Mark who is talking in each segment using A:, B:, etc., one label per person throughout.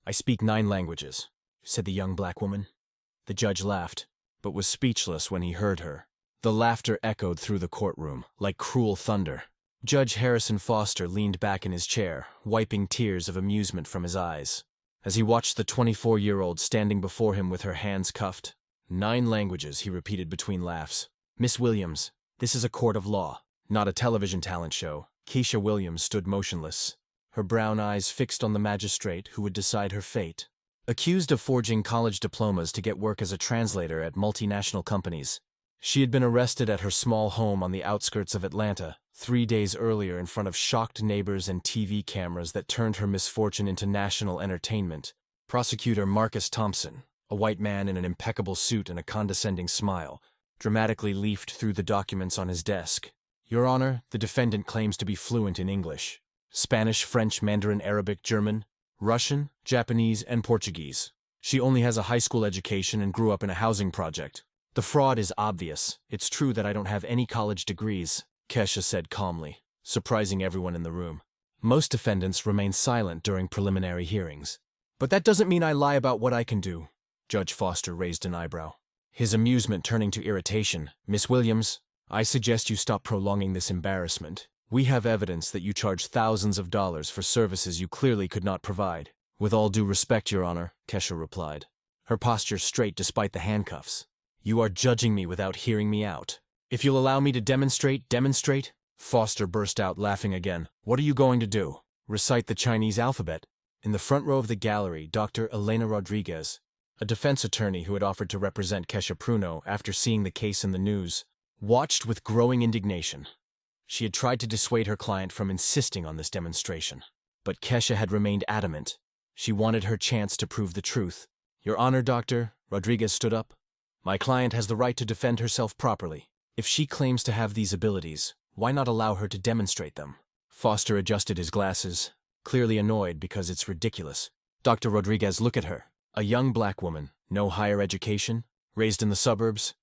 A: "I speak 9 languages," said the young black woman. The judge laughed, but was speechless when he heard her. The laughter echoed through the courtroom, like cruel thunder. Judge Harrison Foster leaned back in his chair, wiping tears of amusement from his eyes, as he watched the 24-year-old standing before him with her hands cuffed. 9 languages, he repeated between laughs. "Miss Williams, this is a court of law, not a television talent show." Keisha Williams stood motionless, her brown eyes fixed on the magistrate who would decide her fate. Accused of forging college diplomas to get work as a translator at multinational companies, she had been arrested at her small home on the outskirts of Atlanta 3 days earlier in front of shocked neighbors and TV cameras that turned her misfortune into national entertainment. Prosecutor Marcus Thompson, a white man in an impeccable suit and a condescending smile, dramatically leafed through the documents on his desk. "Your Honor, the defendant claims to be fluent in English, Spanish, French, Mandarin, Arabic, German, Russian, Japanese, and Portuguese. She only has a high school education and grew up in a housing project. The fraud is obvious. It's true that I don't have any college degrees," Kesha said calmly, surprising everyone in the room. Most defendants remain silent during preliminary hearings. "But that doesn't mean I lie about what I can do." Judge Foster raised an eyebrow, his amusement turning to irritation. "Miss Williams, I suggest you stop prolonging this embarrassment. We have evidence that you charge thousands of dollars for services you clearly could not provide." "With all due respect, Your Honor," Kesha replied, her posture straight despite the handcuffs. "You are judging me without hearing me out. If you'll allow me to demonstrate." Foster burst out laughing again. "What are you going to do? Recite the Chinese alphabet?" In the front row of the gallery, Dr. Elena Rodriguez, a defense attorney who had offered to represent Kesha Pruno after seeing the case in the news, watched with growing indignation. She had tried to dissuade her client from insisting on this demonstration, but Kesha had remained adamant. She wanted her chance to prove the truth. "Your Honor, Doctor," Rodriguez stood up, "my client has the right to defend herself properly. If she claims to have these abilities, why not allow her to demonstrate them?" Foster adjusted his glasses, clearly annoyed because it's ridiculous. "Dr. Rodriguez, look at her. A young black woman, no higher education, raised in the suburbs.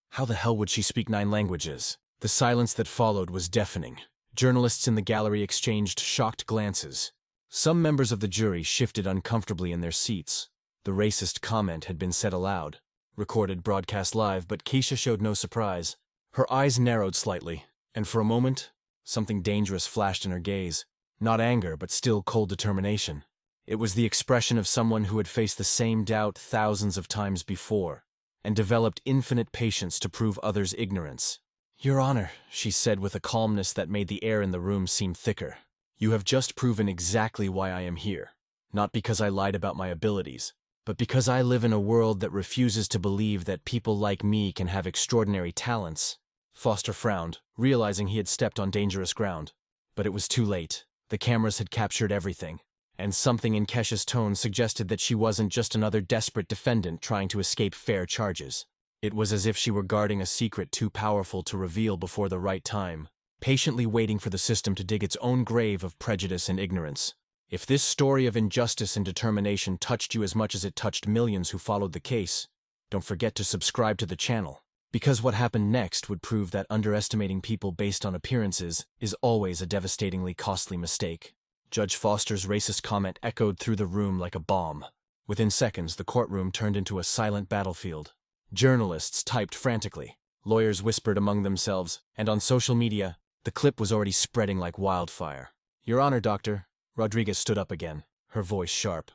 A: How the hell would she speak 9 languages?" The silence that followed was deafening. Journalists in the gallery exchanged shocked glances. Some members of the jury shifted uncomfortably in their seats. The racist comment had been said aloud, recorded broadcast live, but Keisha showed no surprise. Her eyes narrowed slightly, and for a moment, something dangerous flashed in her gaze. Not anger, but still cold determination. It was the expression of someone who had faced the same doubt thousands of times before, and developed infinite patience to prove others' ignorance. "Your Honor," she said with a calmness that made the air in the room seem thicker, "you have just proven exactly why I am here. Not because I lied about my abilities, but because I live in a world that refuses to believe that people like me can have extraordinary talents." Foster frowned, realizing he had stepped on dangerous ground. But it was too late. The cameras had captured everything, and something in Kesha's tone suggested that she wasn't just another desperate defendant trying to escape fair charges. It was as if she were guarding a secret too powerful to reveal before the right time, patiently waiting for the system to dig its own grave of prejudice and ignorance. If this story of injustice and determination touched you as much as it touched millions who followed the case, don't forget to subscribe to the channel, because what happened next would prove that underestimating people based on appearances is always a devastatingly costly mistake. Judge Foster's racist comment echoed through the room like a bomb. Within seconds, the courtroom turned into a silent battlefield. Journalists typed frantically, lawyers whispered among themselves, and on social media, the clip was already spreading like wildfire. "Your Honor, Doctor," Rodriguez stood up again, her voice sharp.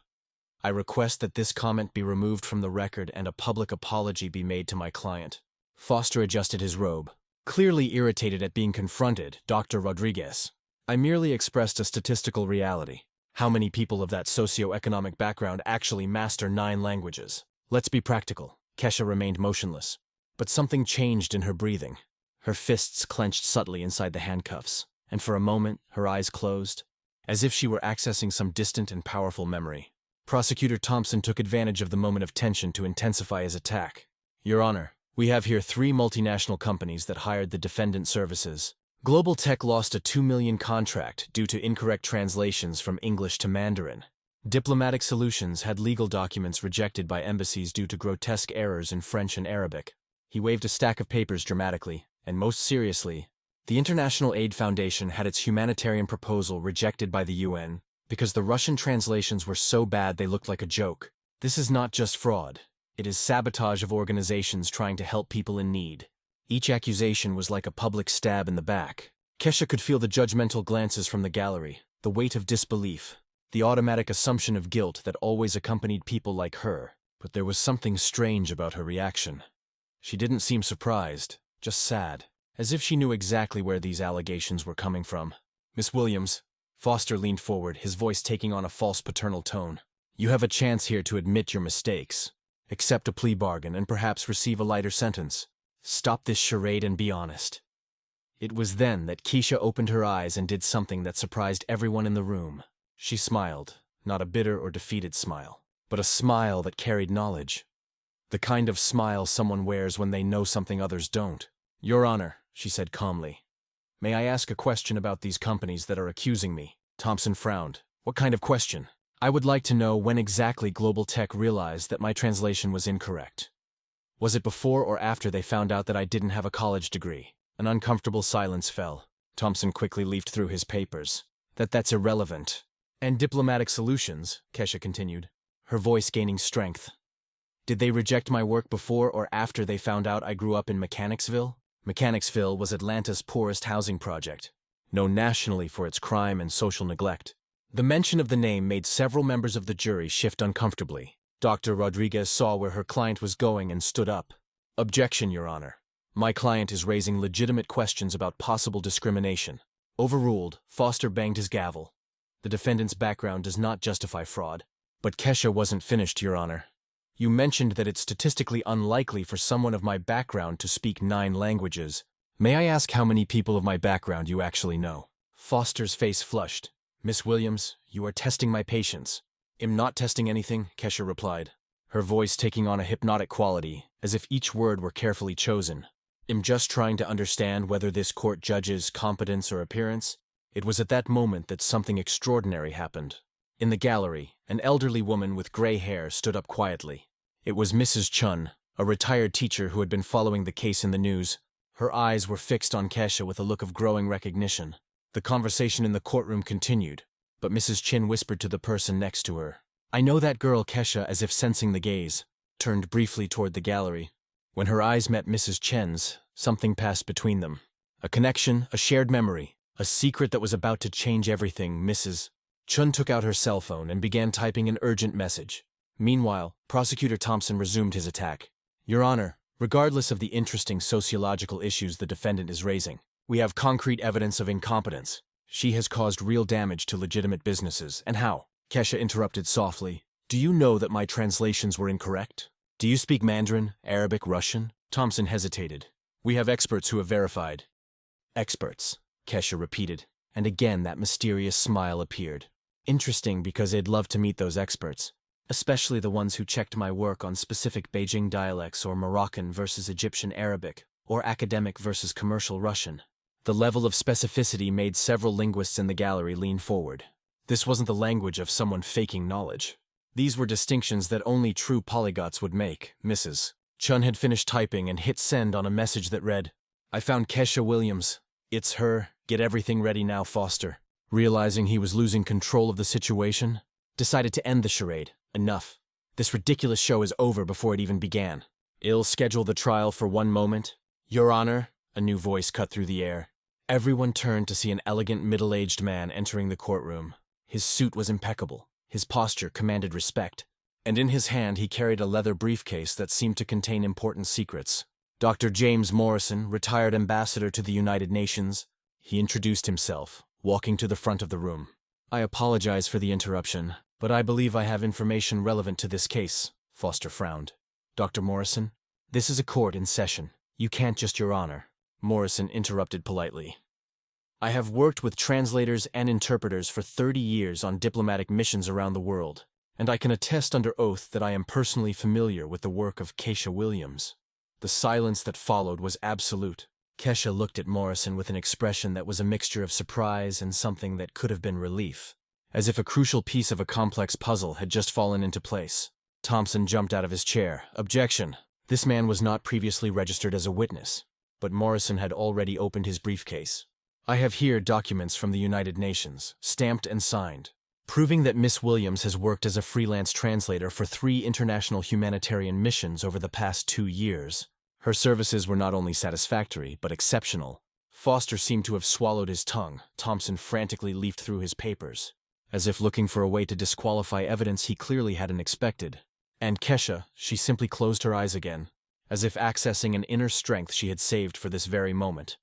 A: "I request that this comment be removed from the record and a public apology be made to my client." Foster adjusted his robe, clearly irritated at being confronted. "Dr. Rodriguez, I merely expressed a statistical reality. How many people of that socioeconomic background actually master 9 languages? Let's be practical." Kesha remained motionless, but something changed in her breathing. Her fists clenched subtly inside the handcuffs, and for a moment her eyes closed, as if she were accessing some distant and powerful memory. Prosecutor Thompson took advantage of the moment of tension to intensify his attack. "Your Honor, we have here 3 multinational companies that hired the defendant services. Global Tech lost a $2 million contract due to incorrect translations from English to Mandarin. Diplomatic Solutions had legal documents rejected by embassies due to grotesque errors in French and Arabic." He waved a stack of papers dramatically, and most seriously, the International Aid Foundation had its humanitarian proposal rejected by the UN because the Russian translations were so bad they looked like a joke. This is not just fraud. It is sabotage of organizations trying to help people in need. Each accusation was like a public stab in the back. Kesha could feel the judgmental glances from the gallery, the weight of disbelief, the automatic assumption of guilt that always accompanied people like her. But there was something strange about her reaction. She didn't seem surprised, just sad, as if she knew exactly where these allegations were coming from. "Miss Williams," Foster leaned forward, his voice taking on a false paternal tone. "You have a chance here to admit your mistakes, accept a plea bargain, and perhaps receive a lighter sentence. Stop this charade and be honest." It was then that Keisha opened her eyes and did something that surprised everyone in the room. She smiled, not a bitter or defeated smile, but a smile that carried knowledge. The kind of smile someone wears when they know something others don't. "Your Honor," she said calmly, "may I ask a question about these companies that are accusing me?" Thompson frowned. "What kind of question?" "I would like to know when exactly Global Tech realized that my translation was incorrect. Was it before or after they found out that I didn't have a college degree?" An uncomfortable silence fell. Thompson quickly leafed through his papers. That's irrelevant." "And diplomatic solutions," Kesha continued, her voice gaining strength. "Did they reject my work before or after they found out I grew up in Mechanicsville?" Mechanicsville was Atlanta's poorest housing project, known nationally for its crime and social neglect. The mention of the name made several members of the jury shift uncomfortably. Dr. Rodriguez saw where her client was going and stood up. "Objection, Your Honor. My client is raising legitimate questions about possible discrimination." Overruled, Foster banged his gavel. "The defendant's background does not justify fraud." "But Kesha wasn't finished, Your Honor. You mentioned that it's statistically unlikely for someone of my background to speak 9 languages. May I ask how many people of my background you actually know?" Foster's face flushed. "Miss Williams, you are testing my patience." "I'm not testing anything," Kesha replied, her voice taking on a hypnotic quality, as if each word were carefully chosen. "I'm just trying to understand whether this court judges competence or appearance." It was at that moment that something extraordinary happened. In the gallery, an elderly woman with gray hair stood up quietly. It was Mrs. Chun, a retired teacher who had been following the case in the news. Her eyes were fixed on Kesha with a look of growing recognition. The conversation in the courtroom continued, but Mrs. Chin whispered to the person next to her. "I know that girl." Kesha, as if sensing the gaze, turned briefly toward the gallery. When her eyes met Mrs. Chen's, something passed between them. A connection, a shared memory, a secret that was about to change everything. Mrs. Chun took out her cell phone and began typing an urgent message. Meanwhile, Prosecutor Thompson resumed his attack. "Your Honor, regardless of the interesting sociological issues the defendant is raising, we have concrete evidence of incompetence. She has caused real damage to legitimate businesses." "And how?" Kesha interrupted softly. "Do you know that my translations were incorrect? Do you speak Mandarin, Arabic, Russian?" Thompson hesitated. "We have experts who have verified." "Experts," Kesha repeated, and again that mysterious smile appeared. "Interesting, because I'd love to meet those experts, especially the ones who checked my work on specific Beijing dialects or Moroccan versus Egyptian Arabic, or academic versus commercial Russian." The level of specificity made several linguists in the gallery lean forward. This wasn't the language of someone faking knowledge. These were distinctions that only true polyglots would make. Mrs. Chun had finished typing and hit send on a message that read, "I found Kesha Williams. It's her. Get everything ready now, Foster." Realizing he was losing control of the situation, decided to end the charade. "Enough. This ridiculous show is over before it even began. I'll schedule the trial for one moment." "Your Honor," a new voice cut through the air. Everyone turned to see an elegant middle-aged man entering the courtroom. His suit was impeccable, his posture commanded respect, and in his hand he carried a leather briefcase that seemed to contain important secrets. "Dr. James Morrison, retired ambassador to the United Nations." He introduced himself, walking to the front of the room. "I apologize for the interruption, but I believe I have information relevant to this case." Foster frowned. "Dr. Morrison, this is a court in session. You can't just, Your Honor." Morrison interrupted politely. "I have worked with translators and interpreters for 30 years on diplomatic missions around the world, and I can attest under oath that I am personally familiar with the work of Kesha Williams." The silence that followed was absolute. Kesha looked at Morrison with an expression that was a mixture of surprise and something that could have been relief, as if a crucial piece of a complex puzzle had just fallen into place. Thompson jumped out of his chair. "Objection." This man was not previously registered as a witness, but Morrison had already opened his briefcase. "I have here documents from the United Nations, stamped and signed. proving that Miss Williams has worked as a freelance translator for 3 international humanitarian missions over the past 2 years. Her services were not only satisfactory, but exceptional. Foster seemed to have swallowed his tongue. Thompson frantically leafed through his papers, as if looking for a way to disqualify evidence he clearly hadn't expected. And Kesha, she simply closed her eyes again, as if accessing an inner strength she had saved for this very moment.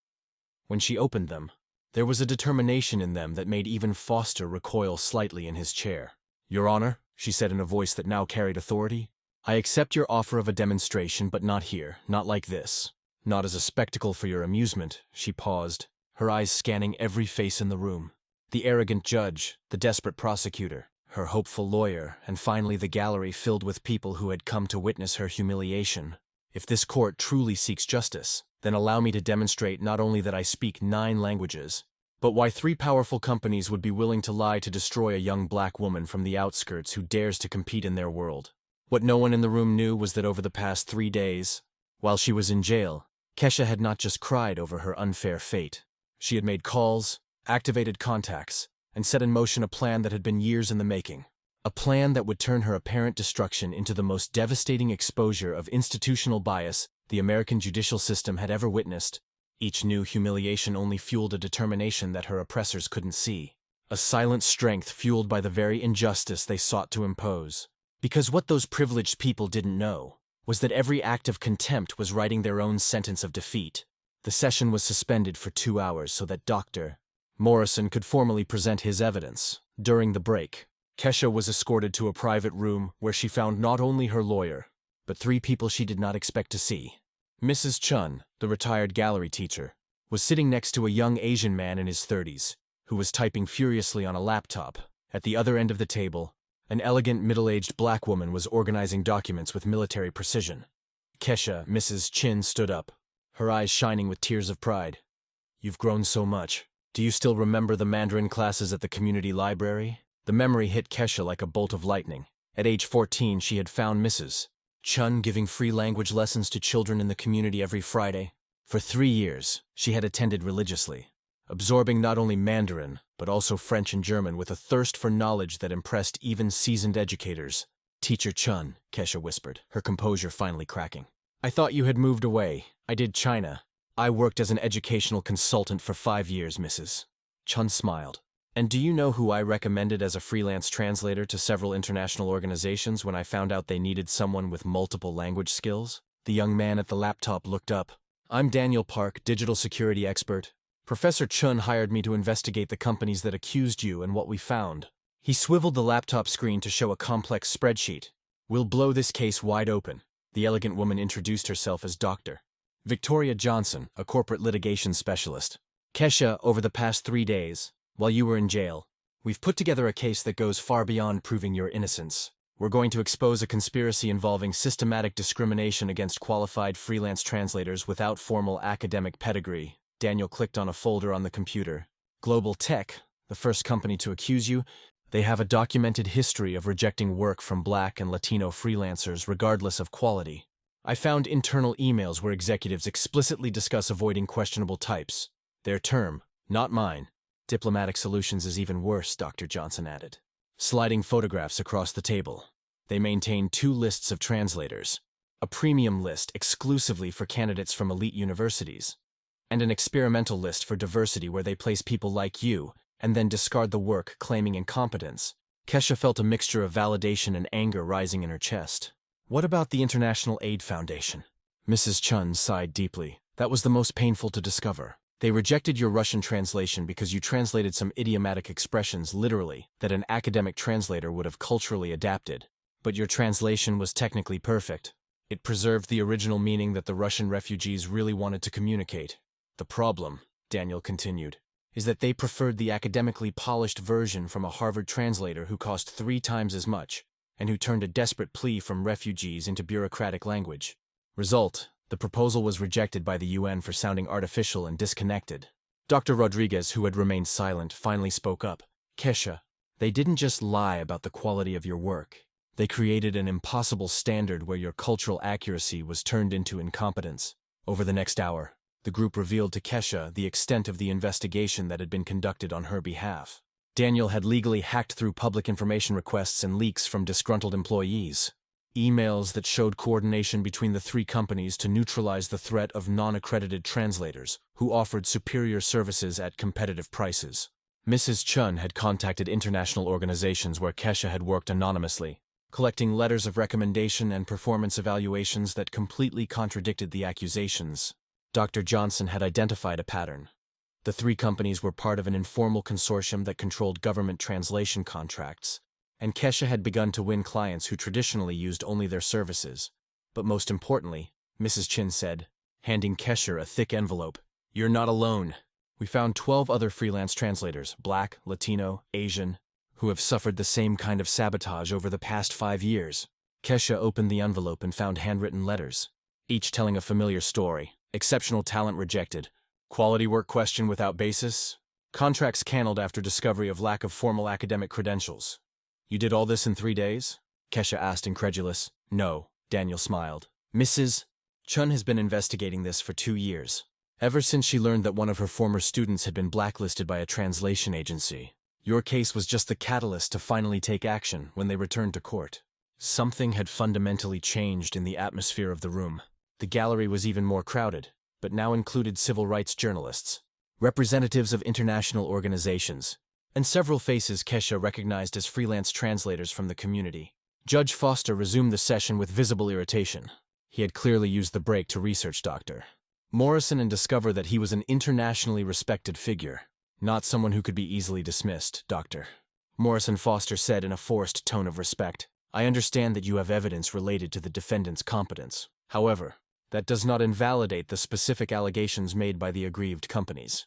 A: When she opened them, there was a determination in them that made even Foster recoil slightly in his chair. "Your Honor," she said in a voice that now carried authority, "I accept your offer of a demonstration, but not here, not like this. Not as a spectacle for your amusement." She paused, her eyes scanning every face in the room. The arrogant judge, the desperate prosecutor, her hopeful lawyer, and finally the gallery filled with people who had come to witness her humiliation. "If this court truly seeks justice, then allow me to demonstrate not only that I speak 9 languages, but why 3 powerful companies would be willing to lie to destroy a young black woman from the outskirts who dares to compete in their world." What no one in the room knew was that over the past 3 days, while she was in jail, Kesha had not just cried over her unfair fate. She had made calls, activated contacts, and set in motion a plan that had been years in the making. A plan that would turn her apparent destruction into the most devastating exposure of institutional bias the American judicial system had ever witnessed. Each new humiliation only fueled a determination that her oppressors couldn't see. A silent strength fueled by the very injustice they sought to impose. Because what those privileged people didn't know was that every act of contempt was writing their own sentence of defeat. The session was suspended for 2 hours so that Dr. Morrison could formally present his evidence. During the break, Kesha was escorted to a private room where she found not only her lawyer, but 3 people she did not expect to see. Mrs. Chun, the retired gallery teacher, was sitting next to a young Asian man in his 30s, who was typing furiously on a laptop. At the other end of the table, an elegant middle-aged black woman was organizing documents with military precision. Kesha, Mrs. Chin, stood up, her eyes shining with tears of pride. "You've grown so much. Do you still remember the Mandarin classes at the community library?" The memory hit Kesha like a bolt of lightning. At age 14, she had found Mrs. Chun giving free language lessons to children in the community every Friday. For 3 years, she had attended religiously, absorbing not only Mandarin, but also French and German with a thirst for knowledge that impressed even seasoned educators. "Teacher Chun," Kesha whispered, her composure finally cracking. "I thought you had moved away. I did China. I worked as an educational consultant for 5 years, Mrs. Chun smiled. And do you know who I recommended as a freelance translator to several international organizations when I found out they needed someone with multiple language skills?" The young man at the laptop looked up. "I'm Daniel Park, digital security expert. Professor Chun hired me to investigate the companies that accused you and what we found." He swiveled the laptop screen to show a complex spreadsheet. "We'll blow this case wide open." The elegant woman introduced herself as Dr. Victoria Johnson, a corporate litigation specialist. "Kesha, over the past 3 days, while you were in jail, we've put together a case that goes far beyond proving your innocence. We're going to expose a conspiracy involving systematic discrimination against qualified freelance translators without formal academic pedigree." Daniel clicked on a folder on the computer. "Global Tech, the first company to accuse you, they have a documented history of rejecting work from Black and Latino freelancers regardless of quality. I found internal emails where executives explicitly discuss avoiding questionable types. Their term, not mine. Diplomatic Solutions is even worse," Dr. Johnson added, sliding photographs across the table. "They maintain 2 lists of translators, a premium list exclusively for candidates from elite universities, and an experimental list for diversity where they place people like you and then discard the work claiming incompetence." Kesha felt a mixture of validation and anger rising in her chest. "What about the International Aid Foundation?" Mrs. Chun sighed deeply. "That was the most painful to discover. They rejected your Russian translation because you translated some idiomatic expressions literally that an academic translator would have culturally adapted. But your translation was technically perfect. It preserved the original meaning that the Russian refugees really wanted to communicate. The problem," Daniel continued, "is that they preferred the academically polished version from a Harvard translator who cost 3 times as much, and who turned a desperate plea from refugees into bureaucratic language. Result, the proposal was rejected by the UN for sounding artificial and disconnected." Dr. Rodriguez, who had remained silent, finally spoke up. "Kesha, they didn't just lie about the quality of your work. They created an impossible standard where your cultural accuracy was turned into incompetence." Over the next hour, the group revealed to Kesha the extent of the investigation that had been conducted on her behalf. Daniel had legally hacked through public information requests and leaks from disgruntled employees. Emails that showed coordination between the three companies to neutralize the threat of non-accredited translators who offered superior services at competitive prices. Mrs. Chun had contacted international organizations where Kesha had worked anonymously, collecting letters of recommendation and performance evaluations that completely contradicted the accusations. Dr. Johnson had identified a pattern. The three companies were part of an informal consortium that controlled government translation contracts, and Kesha had begun to win clients who traditionally used only their services. But most importantly, Mrs. Chin said, handing Kesha a thick envelope, "You're not alone. We found 12 other freelance translators, Black, Latino, Asian, who have suffered the same kind of sabotage over the past 5 years." Kesha opened the envelope and found handwritten letters, each telling a familiar story. Exceptional talent rejected. Quality work questioned without basis. Contracts canceled after discovery of lack of formal academic credentials. "You did all this in 3 days?" Kesha asked, incredulous. "No," Daniel smiled. "Mrs. Chun has been investigating this for 2 years, ever since she learned that one of her former students had been blacklisted by a translation agency. Your case was just the catalyst to finally take action when they returned to court." Something had fundamentally changed in the atmosphere of the room. The gallery was even more crowded, but now included civil rights journalists, representatives of international organizations, and several faces Kesha recognized as freelance translators from the community. Judge Foster resumed the session with visible irritation. He had clearly used the break to research Dr. Morrison and discover that he was an internationally respected figure, not someone who could be easily dismissed. "Dr. Morrison," Foster said in a forced tone of respect, "I understand that you have evidence related to the defendant's competence. However, that does not invalidate the specific allegations made by the aggrieved companies."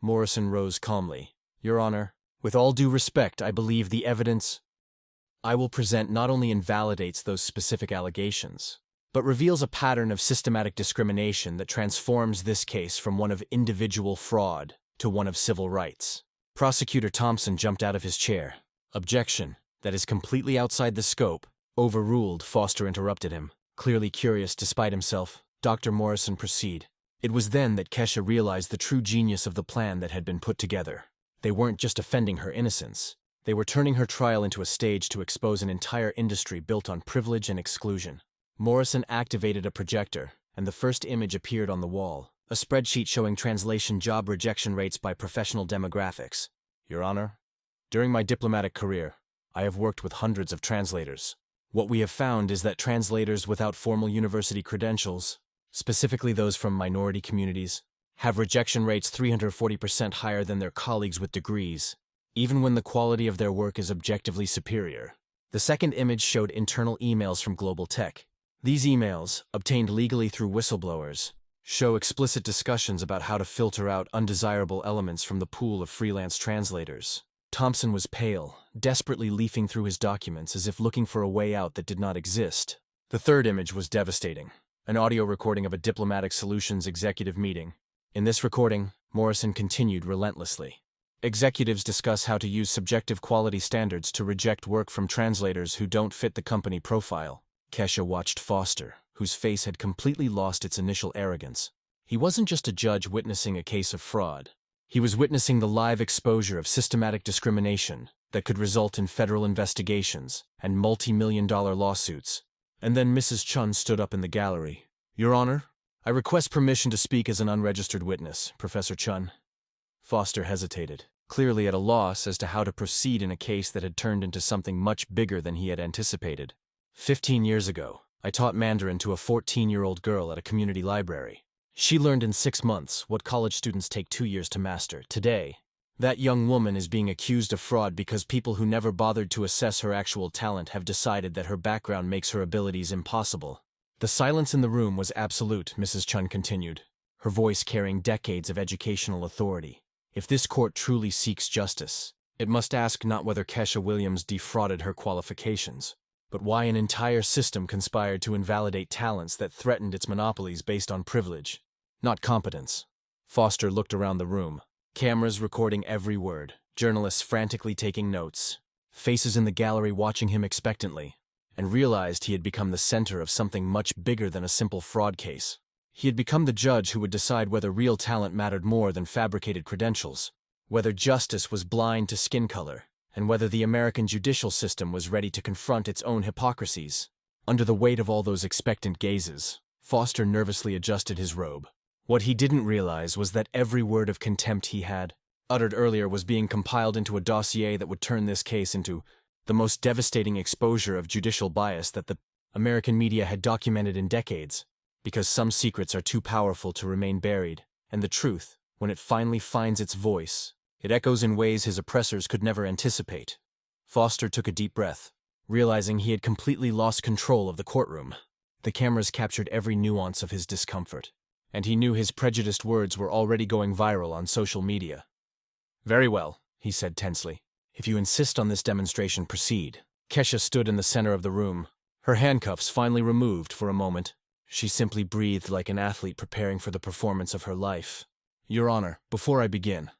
A: Morrison rose calmly. "Your Honor, with all due respect, I believe the evidence I will present not only invalidates those specific allegations, but reveals a pattern of systematic discrimination that transforms this case from one of individual fraud to one of civil rights." Prosecutor Thompson jumped out of his chair. "Objection. That is completely outside the scope." "Overruled," Foster interrupted him. Clearly curious despite himself, Dr. Morrison proceeded. It was then that Kesha realized the true genius of the plan that had been put together. They weren't just offending her innocence. They were turning her trial into a stage to expose an entire industry built on privilege and exclusion. Morrison activated a projector, and the first image appeared on the wall, a spreadsheet showing translation job rejection rates by professional demographics. "Your Honor, during my diplomatic career, I have worked with hundreds of translators. What we have found is that translators without formal university credentials, specifically those from minority communities, have rejection rates 340% higher than their colleagues with degrees, even when the quality of their work is objectively superior." The second image showed internal emails from Global Tech. These emails, obtained legally through whistleblowers, show explicit discussions about how to filter out undesirable elements from the pool of freelance translators. Thompson was pale, desperately leafing through his documents as if looking for a way out that did not exist. The third image was devastating, an audio recording of a Diplomatic Solutions executive meeting. In this recording, Morrison continued relentlessly. "Executives discuss how to use subjective quality standards to reject work from translators who don't fit the company profile." Kesha watched Foster, whose face had completely lost its initial arrogance. He wasn't just a judge witnessing a case of fraud. He was witnessing the live exposure of systematic discrimination that could result in federal investigations and multi-million-dollar lawsuits. And then Mrs. Chun stood up in the gallery. "Your Honor, I request permission to speak as an unregistered witness, Professor Chun." Foster hesitated, clearly at a loss as to how to proceed in a case that had turned into something much bigger than he had anticipated. 15 years ago, I taught Mandarin to a 14-year-old girl at a community library. She learned in 6 months what college students take 2 years to master. Today, that young woman is being accused of fraud because people who never bothered to assess her actual talent have decided that her background makes her abilities impossible. The silence in the room was absolute, Mrs. Chun continued, her voice carrying decades of educational authority. If this court truly seeks justice, it must ask not whether Kesha Williams defrauded her qualifications, but why an entire system conspired to invalidate talents that threatened its monopolies based on privilege, not competence. Foster looked around the room, cameras recording every word, journalists frantically taking notes, faces in the gallery watching him expectantly, and realized he had become the center of something much bigger than a simple fraud case. He had become the judge who would decide whether real talent mattered more than fabricated credentials, whether justice was blind to skin color, and whether the American judicial system was ready to confront its own hypocrisies. Under the weight of all those expectant gazes, Foster nervously adjusted his robe. What he didn't realize was that every word of contempt he had uttered earlier was being compiled into a dossier that would turn this case into the most devastating exposure of judicial bias that the American media had documented in decades, because some secrets are too powerful to remain buried, and the truth, when it finally finds its voice, it echoes in ways his oppressors could never anticipate. Foster took a deep breath, realizing he had completely lost control of the courtroom. The cameras captured every nuance of his discomfort, and he knew his prejudiced words were already going viral on social media. "Very well," he said tensely. "If you insist on this demonstration, proceed." Kesha stood in the center of the room, her handcuffs finally removed for a moment. She simply breathed like an athlete preparing for the performance of her life. "Your Honor, before I begin,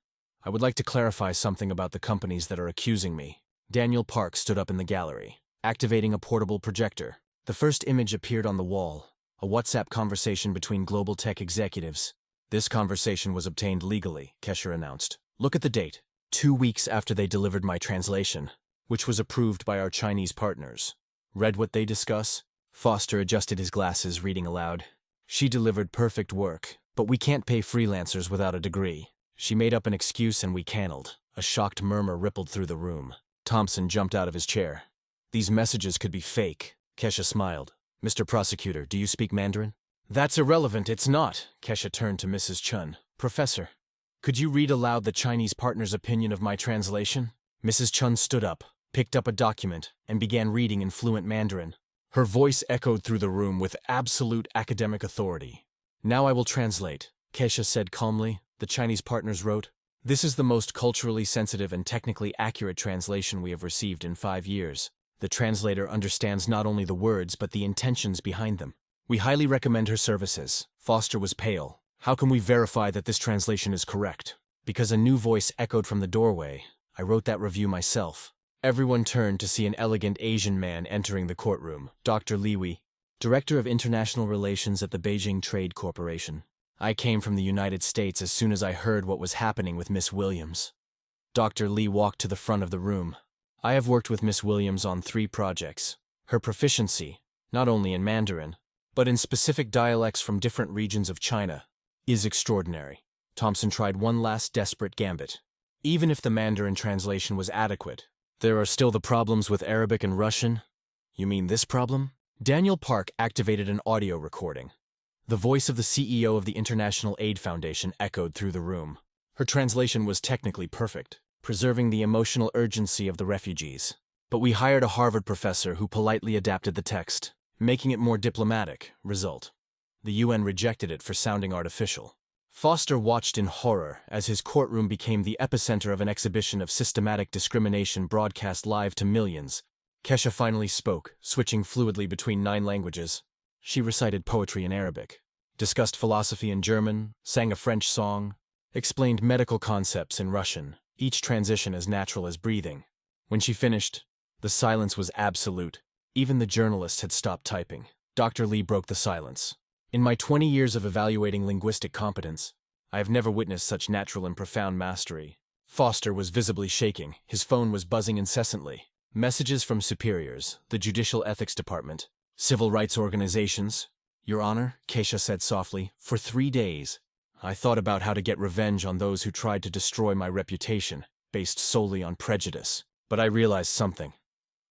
A: I would like to clarify something about the companies that are accusing me." Daniel Park stood up in the gallery, activating a portable projector. The first image appeared on the wall, a WhatsApp conversation between global tech executives. "This conversation was obtained legally," Kesher announced. "Look at the date. 2 weeks after they delivered my translation, which was approved by our Chinese partners." "Read what they discuss?" Foster adjusted his glasses, reading aloud. "She delivered perfect work, but we can't pay freelancers without a degree. She made up an excuse and we canceled." A shocked murmur rippled through the room. Thompson jumped out of his chair. "These messages could be fake." Kesha smiled. "Mr. Prosecutor, do you speak Mandarin?" "That's irrelevant, it's not." Kesha turned to Mrs. Chun. "Professor, could you read aloud the Chinese partner's opinion of my translation?" Mrs. Chun stood up, picked up a document, and began reading in fluent Mandarin. Her voice echoed through the room with absolute academic authority. "Now I will translate," Kesha said calmly. The Chinese partners wrote, "This is the most culturally sensitive and technically accurate translation we have received in 5 years. The translator understands not only the words but the intentions behind them. We highly recommend her services." Foster was pale. "How can we verify that this translation is correct?" "Because a new voice echoed from the doorway. I wrote that review myself." Everyone turned to see an elegant Asian man entering the courtroom. Dr. Liwi, Director of International Relations at the Beijing Trade Corporation. "I came from the United States as soon as I heard what was happening with Miss Williams." Dr. Li walked to the front of the room. "I have worked with Miss Williams on 3 projects. Her proficiency, not only in Mandarin, but in specific dialects from different regions of China, is extraordinary." Thompson tried one last desperate gambit. "Even if the Mandarin translation was adequate, there are still the problems with Arabic and Russian." "You mean this problem?" Daniel Park activated an audio recording. The voice of the CEO of the International Aid Foundation echoed through the room. Her translation was technically perfect, preserving the emotional urgency of the refugees. But we hired a Harvard professor who politely adapted the text, making it more diplomatic. Result: the UN rejected it for sounding artificial. Foster watched in horror as his courtroom became the epicenter of an exhibition of systematic discrimination broadcast live to millions. Kesha finally spoke, switching fluidly between 9 languages. She recited poetry in Arabic, discussed philosophy in German, sang a French song, explained medical concepts in Russian, each transition as natural as breathing. When she finished, the silence was absolute. Even the journalists had stopped typing. Dr. Li broke the silence. "In my 20 years of evaluating linguistic competence, I have never witnessed such natural and profound mastery." Foster was visibly shaking. His phone was buzzing incessantly. Messages from superiors, the Judicial Ethics Department, civil rights organizations. "Your Honor," Kesha said softly, "for 3 days, I thought about how to get revenge on those who tried to destroy my reputation, based solely on prejudice. But I realized something.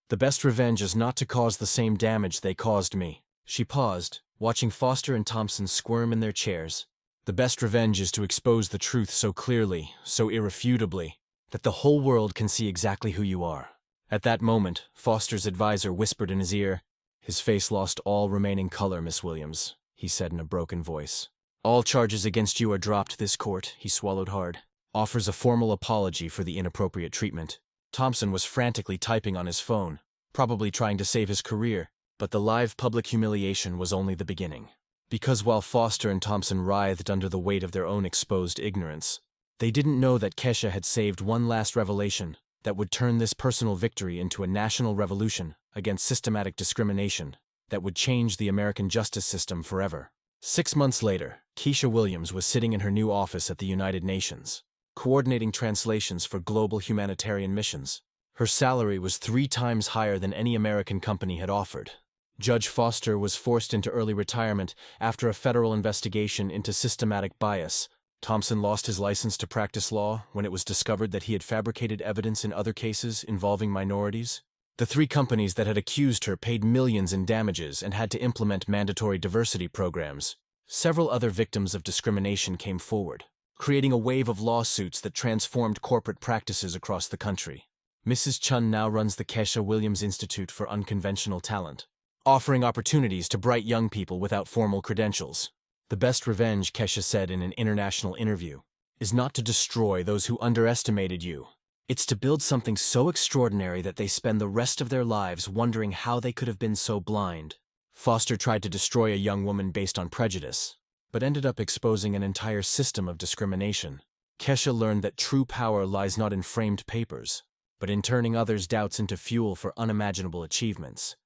A: The best revenge is not to cause the same damage they caused me." She paused, watching Foster and Thompson squirm in their chairs. "The best revenge is to expose the truth so clearly, so irrefutably, that the whole world can see exactly who you are." At that moment, Foster's advisor whispered in his ear. "His face lost all remaining color, Miss Williams," he said in a broken voice. "All charges against you are dropped. This court," he swallowed hard, "offers a formal apology for the inappropriate treatment." Thompson was frantically typing on his phone, probably trying to save his career, but the live public humiliation was only the beginning. Because while Foster and Thompson writhed under the weight of their own exposed ignorance, they didn't know that Kesha had saved one last revelation that would turn this personal victory into a national revolution against systematic discrimination that would change the American justice system forever. 6 months later, Keisha Williams was sitting in her new office at the United Nations. coordinating translations for global humanitarian missions. Her salary was 3 times higher than any American company had offered. Judge Foster was forced into early retirement after a federal investigation into systematic bias. Thompson lost his license to practice law when it was discovered that he had fabricated evidence in other cases involving minorities. The 3 companies that had accused her paid millions in damages and had to implement mandatory diversity programs. Several other victims of discrimination came forward, creating a wave of lawsuits that transformed corporate practices across the country. Mrs. Chun now runs the Kesha Williams Institute for Unconventional Talent, offering opportunities to bright young people without formal credentials. The best revenge, Kesha said in an international interview, is not to destroy those who underestimated you. It's to build something so extraordinary that they spend the rest of their lives wondering how they could have been so blind. Foster tried to destroy a young woman based on prejudice, but ended up exposing an entire system of discrimination. Kesha learned that true power lies not in framed papers, but in turning others' doubts into fuel for unimaginable achievements.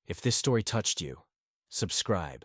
A: If this story touched you, subscribe.